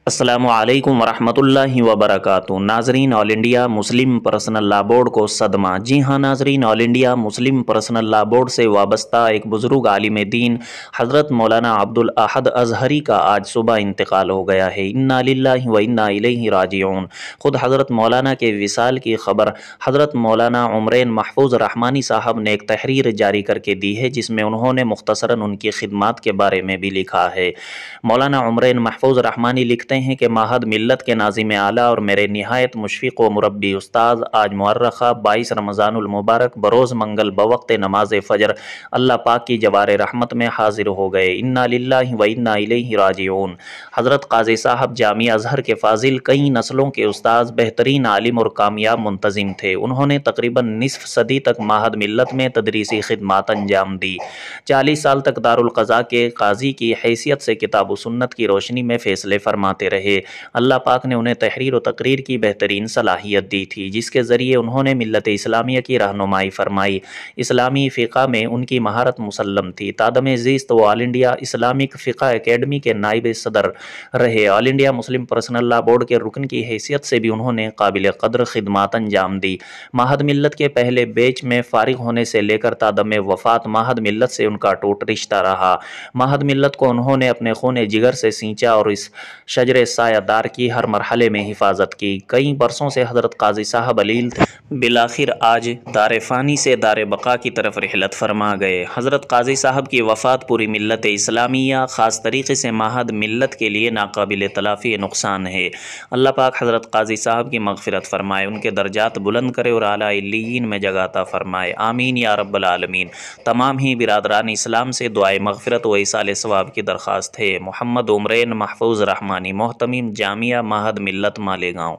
अस्सलामु अलैकुम वरहमतुल्लाहि वबरकातुहू। नाजरीन, all India Muslim personal law board को सदमा। जी हाँ नाजरीन, all India Muslim personal law board से वाबस्ता एक बुज़ुर्ग आलिम दीन हज़रत मौलाना अब्दुल अहद अज़हरी का आज सुबह इंतकाल हो गया है। इन्ना लिल्लाहि व इन्ना इलैहि राजिऊन। ख़ुद हज़रत मौलाना के विसाल की खबर हज़रत मौलाना उमरैन महफूज रहमानी साहब ने एक तहरीर जारी करके दी है, जिसमें उन्होंने मुख्तसरन उनकी खिदमात के बारे में भी लिखा है। मौलाना उमरैन महफूज रहमानी लिखते हैं कि माहद मिल्लत के नाज़िम आला और मेरे निहायत मुशफ़िक़ व मुरब्बी उस्ताद आज मुअर्रखा 22 रमज़ानुल मुबारक बरोज़ मंगल बवक्त नमाज फ़जर अल्लाह पाक की जवार रहमत में हाजिर हो गए। इन्ना लिल्लाहि व इन्ना इलैहि राजिऊन। हज़रत क़ाज़ी साहब जामिया अज़हर के फ़ाज़िल, कई नस्लों के उस्ताद, बेहतरीन आलिम और कामयाब मुंतज़िम थे। उन्होंने तकरीबन निसफ़ सदी तक माहद मिल्लत में तदरीसी खिदमात अंजाम दी। 40 साल तक दारुल क़ज़ा के काज़ी की हैसियत से किताब व सुन्नत की रोशनी में फ़ैसले फरमाते रहे। अल्लाह पाक ने उन्हें तहरीर व तकरीर की बेहतरीन सलाहियत दी थी, जिसके ज़रिए उन्होंने मिल्लत इस्लामिया की रहनुमाई फरमाई। इस्लामी फ़िक़ा में उनकी महारत मुसल्लम थी। तादम ज़ीस्त वो ऑल इंडिया इस्लामिक फ़िक़ा एकेडमी के नाइब सदर रहे। All India Muslim personal law board के रुकन की हैसियत से भी उन्होंने काबिल क़द्र खिदमात अंजाम दी। माहद मिल्लत के पहले बैच में फ़ारिग होने से लेकर तादम वफ़ात माहद मिल्लत से उनका टूट रिश्ता रहा। माहद मिल्लत को उन्होंने अपने खून जिगर से सींचा और इस शजर सायादार की हर मरहले में हिफाजत की। कई बरसों से हज़रत क़ाज़ी साहब अलील बिलाखिर आज दार फ़ानी से दार बक़ा की तरफ रिहलत फरमा गए। हज़रत क़ाज़ी साहब की वफ़ात पूरी मिल्लत इस्लामिया, ख़ास तरीक़े से माहद मिल्लत के लिए नाकाबिल तलाफ़ी नुकसान है। अल्लाह पाक हज़रत क़ाज़ी साहब की मग़फ़िरत फ़रमाए, उनके दर्जात बुलंद करे और आला इल्लियीन में जगह अता फ़रमाए। आमीन या रब्बल आलमीन। तमाम ही बिरादरान इस्लाम से दुआए मग़फ़िरत व इसाले सवाब की दरख्वास्त है। मोहम्मद उमरैन महफूज रहमानी, मोहतमिम जामिया माहद मिल्लत मालेगाँव।